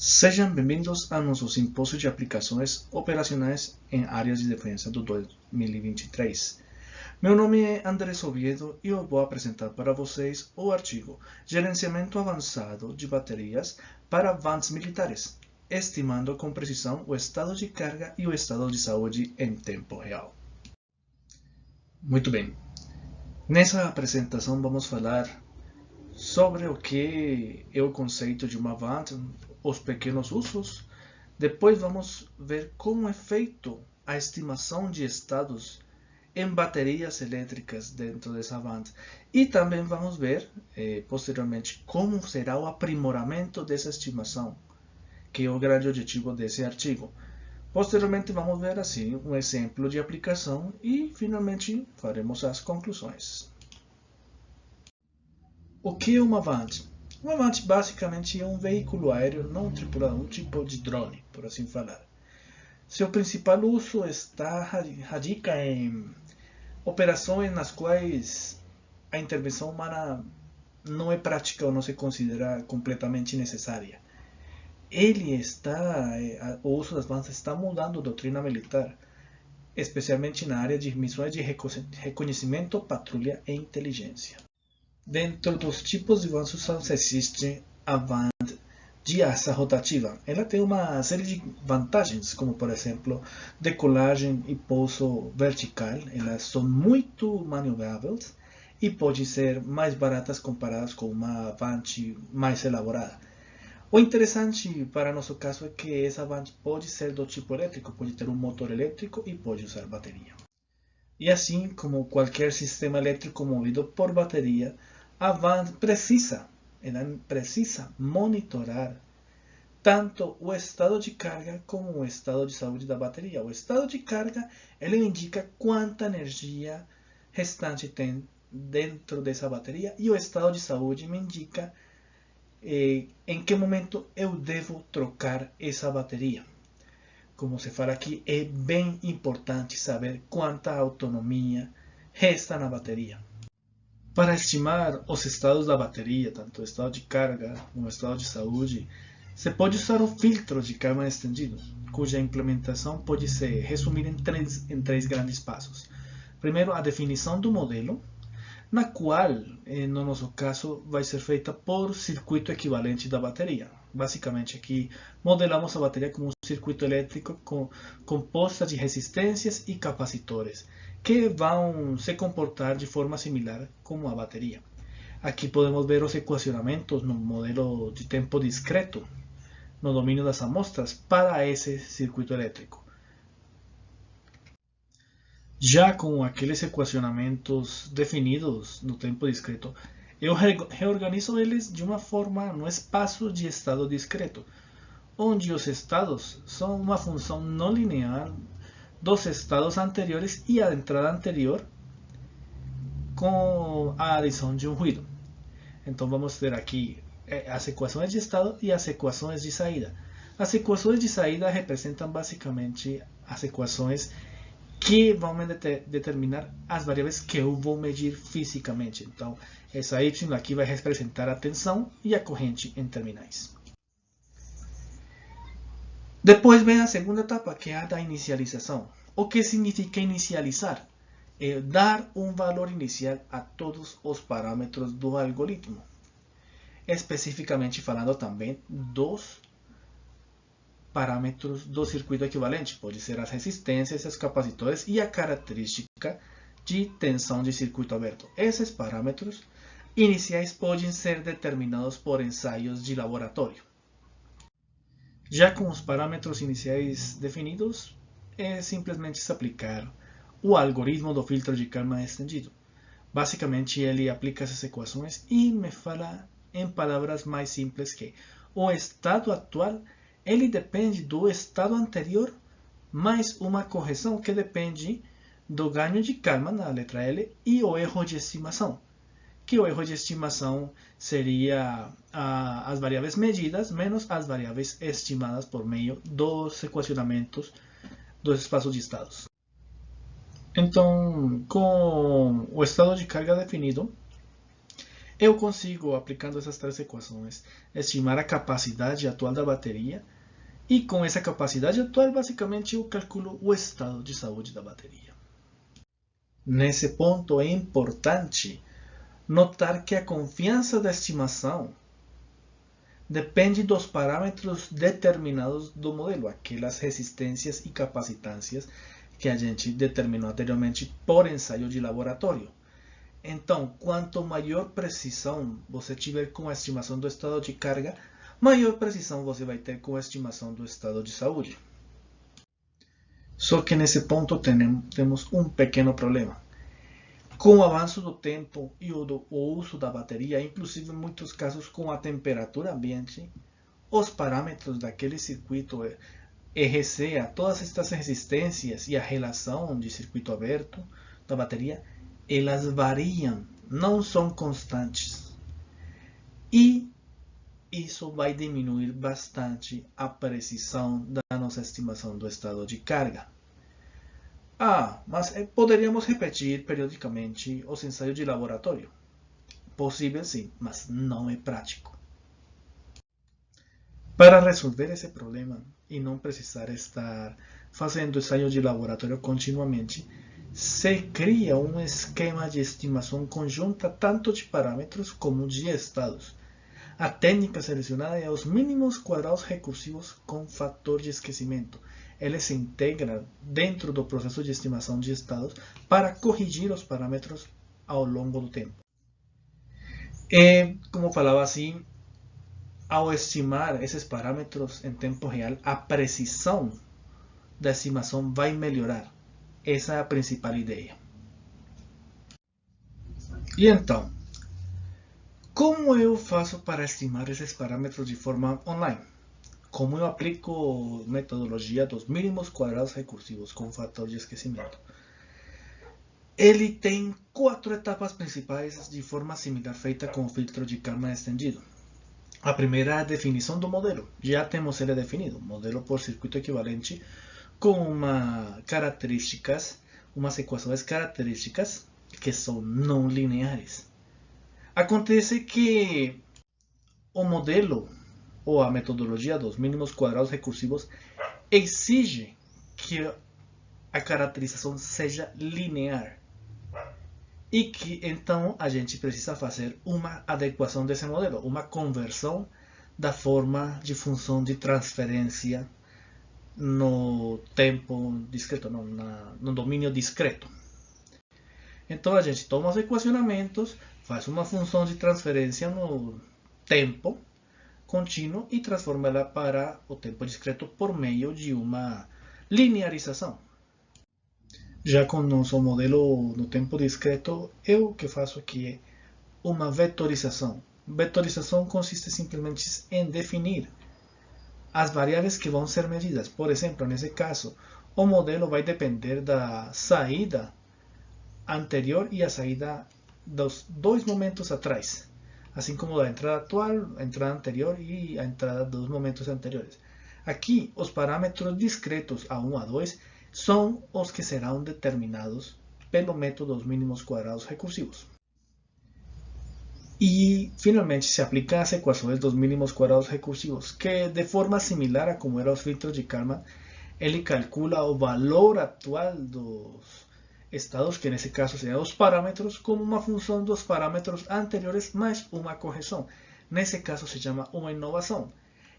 Sejam bem-vindos ao nosso simpósio de aplicações operacionais em áreas de defesa do 2023. Meu nome é Andrés Oviedo e eu vou apresentar para vocês o artigo Gerenciamento Avançado de Baterias para Vans Militares, estimando com precisão o estado de carga e o estado de saúde em tempo real. Muito bem. Nessa apresentação vamos falar sobre o que é o conceito de uma Vant, os pequenos usos. Depois vamos ver como é feito a estimação de estados em baterias elétricas dentro dessa Vant. E também vamos ver, posteriormente, como será o aprimoramento dessa estimação, que é o grande objetivo desse artigo. Posteriormente vamos ver assim um exemplo de aplicação e finalmente faremos as conclusões. O que é uma Vant? Uma Vant basicamente é um veículo aéreo não tripulado, um tipo de drone, por assim falar. Seu principal uso radica em operações nas quais a intervenção humana não é prática ou não se considera completamente necessária. O uso das Vans está mudando a doutrina militar, especialmente na área de missões de reconhecimento, patrulha e inteligência. Dentro dos tipos de Vans usados existe a Vant de asa rotativa. Ela tem uma série de vantagens, como por exemplo, decolagem e pouso vertical. Elas são muito maniobráveis e podem ser mais baratas comparadas com uma Vant mais elaborada. O interessante para nosso caso é que essa Vant pode ser do tipo elétrico, pode ter um motor elétrico e pode usar bateria. E assim como qualquer sistema elétrico movido por bateria, a Vant precisa monitorar tanto o estado de carga como o estado de saúde da bateria. O estado de carga ele indica quanta energia restante tem dentro dessa bateria e o estado de saúde me indica em que momento eu devo trocar essa bateria. Como se fala aqui, é bem importante saber quanta autonomia resta na bateria. Para estimar os estados da bateria, tanto o estado de carga como o estado de saúde, se pode usar o filtro de carga estendido, cuja implementação pode se resumir em três grandes passos. Primeiro, a definição do modelo, na qual, no nosso caso, vai ser feita por circuito equivalente da bateria. Basicamente, aqui modelamos a bateria como um circuito elétrico composto de resistências e capacitores, que vão se comportar de forma similar como a bateria. Aqui podemos ver os equacionamentos no modelo de tempo discreto, no domínio das amostras, para esse circuito elétrico. Já com aqueles equacionamentos definidos no tempo discreto, eu reorganizo eles de uma forma no espaço de estado discreto, onde os estados são uma função não linear dos estados anteriores e a entrada anterior com a adição de um ruído. Então vamos ter aqui as equações de estado e as equações de saída. As equações de saída representam basicamente as equações que vão determinar as variáveis que eu vou medir fisicamente. Então, essa y aqui vai representar a tensão e a corrente em terminais. Depois vem a segunda etapa, que é a da inicialização. O que significa inicializar? É dar um valor inicial a todos os parâmetros do algoritmo. Especificamente falando também dos parâmetros do circuito equivalente. Pode ser as resistências, os capacitores e a característica de tensão de circuito aberto. Esses parâmetros iniciais podem ser determinados por ensaios de laboratório. Já com os parâmetros iniciais definidos, é simplesmente se aplicar o algoritmo do filtro de calma estendido. Basicamente, ele aplica essas equações e me fala em palavras mais simples que o estado atual ele depende do estado anterior mais uma correção que depende do ganho de calma na letra L e o erro de estimação. Que o erro de estimação seria as variáveis medidas menos as variáveis estimadas por meio dos equacionamentos dos espaços de estados. Então, com o estado de carga definido, eu consigo, aplicando essas três equações, estimar a capacidade atual da bateria e com essa capacidade atual, basicamente, eu calculo o estado de saúde da bateria. Nesse ponto é importante notar que a confiança da estimação depende dos parâmetros determinados do modelo, aquelas resistências e capacitâncias que a gente determinou anteriormente por ensaio de laboratório. Então, quanto maior precisão você tiver com a estimação do estado de carga, maior precisão você vai ter com a estimação do estado de saúde. Só que nesse ponto temos um pequeno problema. Com o avanço do tempo e o uso da bateria, inclusive em muitos casos com a temperatura ambiente, os parâmetros daquele circuito RCA, todas estas resistências e a relação de circuito aberto da bateria, elas variam, não são constantes. E isso vai diminuir bastante a precisão da nossa estimação do estado de carga. Mas poderíamos repetir periodicamente os ensaios de laboratório. Possível sim, mas não é prático. Para resolver esse problema e não precisar estar fazendo ensaios de laboratório continuamente, se cria um esquema de estimação conjunta tanto de parâmetros como de estados. A técnica selecionada é os mínimos quadrados recursivos com fator de esquecimento. Ele se integra dentro do processo de estimação de estados para corrigir os parâmetros ao longo do tempo. E, como falava assim, ao estimar esses parâmetros em tempo real, a precisão da estimação vai melhorar. Essa é a principal ideia. E então, como eu faço para estimar esses parâmetros de forma online? Como eu aplico a metodologia dos mínimos quadrados recursivos com fator de esquecimento? Ele tem 4 etapas principais de forma similar feita com o filtro de Kalman estendido. A primeira é a definição do modelo. Já temos ele definido, modelo por circuito equivalente com umas equações características que são não lineares. Acontece que o modelo ou a metodologia dos mínimos quadrados recursivos exige que a caracterização seja linear e que então a gente precisa fazer uma adequação desse modelo, uma conversão da forma de função de transferência no tempo discreto, no domínio discreto. Então a gente toma os equacionamentos, faz uma função de transferência no tempo contínuo e transforma ela para o tempo discreto por meio de uma linearização. Já com o nosso modelo no tempo discreto, eu o que faço aqui é uma vetorização. Vetorização consiste simplesmente em definir as variáveis que vão ser medidas. Por exemplo, nesse caso, o modelo vai depender da saída anterior e a saída dos dois momentos atrás, assim como da entrada atual, a entrada anterior e a entrada dos momentos anteriores. Aqui, os parâmetros discretos A1 a 2 são os que serão determinados pelo método dos mínimos quadrados recursivos. E, finalmente, se aplica as equações dos mínimos quadrados recursivos, que, de forma similar a como eram os filtros de Kalman, ele calcula o valor atual dos estados, que nesse caso seriam os parâmetros, como uma função dos parâmetros anteriores mais uma correção. Nesse caso se chama uma inovação.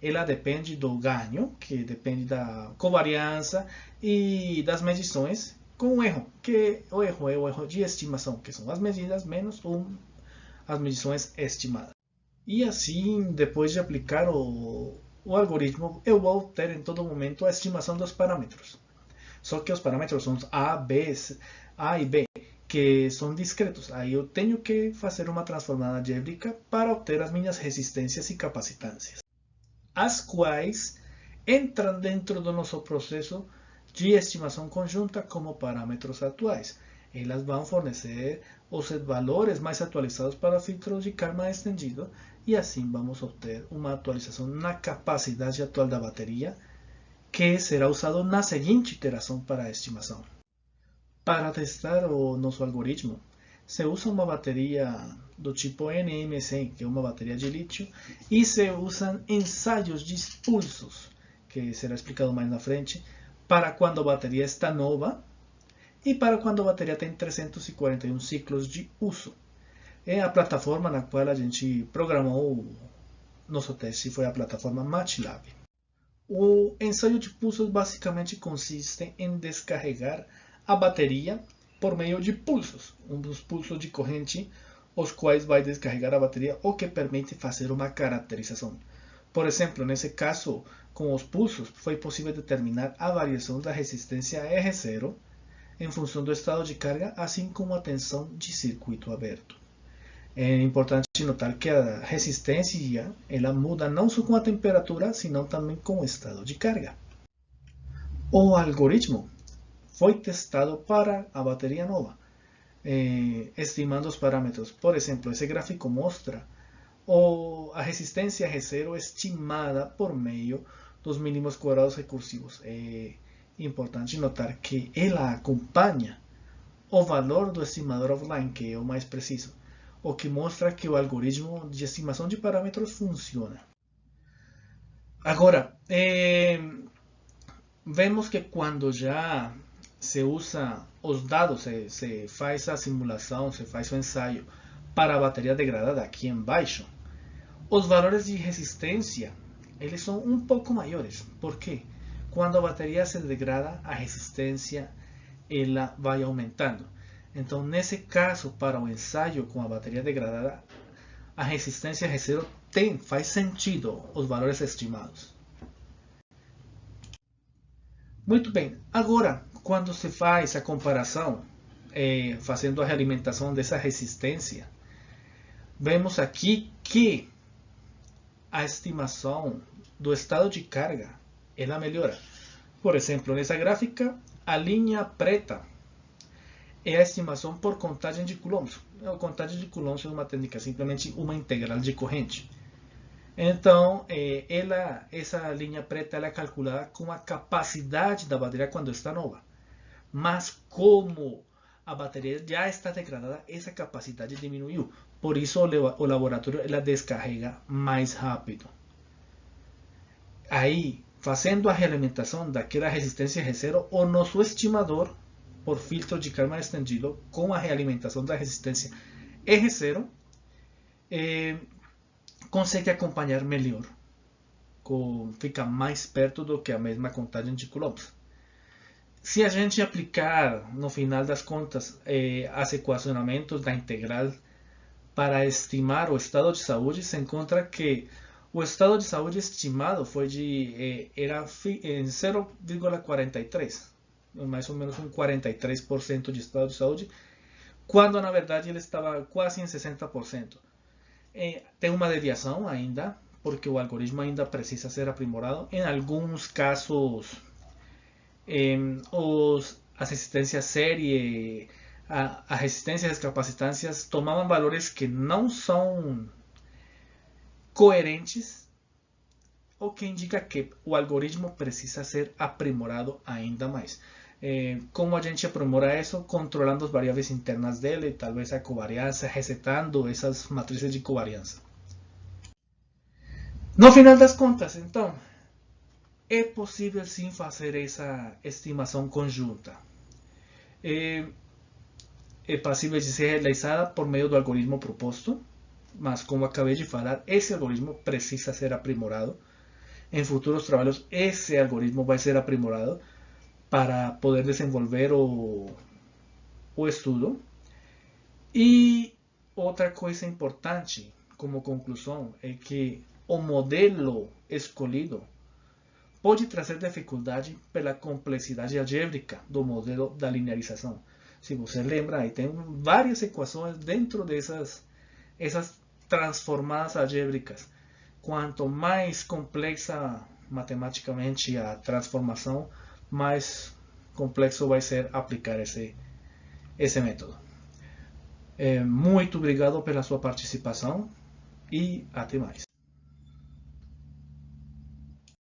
Ela depende do ganho, que depende da covariância e das medições, com um erro, que o erro é o erro de estimação, que são as medidas menos as medições estimadas. E assim, depois de aplicar o algoritmo, eu vou ter em todo momento a estimação dos parâmetros. Só que os parâmetros são A e B, que são discretos. Aí eu tenho que fazer uma transformada algébrica para obter as minhas resistências e capacitâncias, as quais entram dentro do nosso processo de estimação conjunta como parâmetros atuais. Elas vão fornecer os valores mais atualizados para filtros de Kalman estendido e assim vamos obter uma atualização na capacidade atual da bateria, que será usado na seguinte iteração para a estimação. Para testar o nosso algoritmo, se usa uma bateria do tipo NM100, que é uma bateria de lítio, e se usam ensaios de pulsos, que será explicado mais na frente, para quando a bateria está nova e para quando a bateria tem 341 ciclos de uso. É a plataforma na qual a gente programou nosso teste, foi a plataforma MATLAB. O ensaio de pulsos basicamente consiste em descarregar a bateria por meio de pulsos, dos pulsos de corrente, os quais vai descarregar a bateria, o que permite fazer uma caracterização. Por exemplo, nesse caso, com os pulsos, foi possível determinar a variação da resistência R0 em função do estado de carga, assim como a tensão de circuito aberto. É importante notar que a resistência ela muda não só com a temperatura, senão também com o estado de carga. O algoritmo foi testado para a bateria nova, estimando os parâmetros. Por exemplo, esse gráfico mostra a resistência R0 estimada por meio dos mínimos quadrados recursivos. É importante notar que ela acompanha o valor do estimador offline, que é o mais preciso, o que mostra que o algoritmo de estimação de parâmetros funciona. Agora, vemos que quando já se usa os dados, se faz a simulação, se faz o ensaio para a bateria degradada aqui embaixo, os valores de resistência eles são um pouco maiores. Por quê? Quando a bateria se degrada, a resistência ela vai aumentando. Então, nesse caso, para o ensaio com a bateria degradada, a resistência R0 faz sentido os valores estimados. Muito bem, agora, quando se faz a comparação, fazendo a realimentação dessa resistência, vemos aqui que a estimação do estado de carga ela melhora. Por exemplo, nessa gráfica, a linha preta é a estimação por contagem de coulombs. A contagem de coulombs é uma técnica, simplesmente uma integral de corrente. Então, essa linha preta ela é calculada com a capacidade da bateria quando está nova. Mas como a bateria já está degradada, essa capacidade diminuiu. Por isso, o laboratório ela descarrega mais rápido. Aí, fazendo a realimentação daquela resistência R0, o nosso estimador por filtro de Kalman estendido com a realimentação da resistência R0 consegue acompanhar melhor, fica mais perto do que a mesma contagem de coulombs. Se a gente aplicar no final das contas as equacionamentos da integral para estimar o estado de saúde, se encontra que o estado de saúde estimado foi era em 0,43, mais ou menos um 43% de estado de saúde, quando na verdade ele estava quase em 60%. Tem uma deviação ainda, porque o algoritmo ainda precisa ser aprimorado. Em alguns casos, as resistências série, a resistência e as capacitâncias tomavam valores que não são coerentes, o que indica que o algoritmo precisa ser aprimorado ainda mais. Como a gente aprimora isso? Controlando as variáveis internas dele, talvez a covariância, resetando essas matrizes de covariância. No final das contas, então, é possível sim fazer essa estimação conjunta. É possível de ser realizada por meio do algoritmo proposto, mas como acabei de falar, esse algoritmo precisa ser aprimorado. Em futuros trabalhos, esse algoritmo vai ser aprimorado para poder desenvolver o estudo. E outra coisa importante como conclusão é que o modelo escolhido pode trazer dificuldade pela complexidade algébrica do modelo da linearização. Se você lembra, aí tem várias equações dentro dessas transformadas algébricas. Quanto mais complexa matematicamente a transformação, mais complexo vai ser aplicar esse método. Muito obrigado pela sua participação e até mais.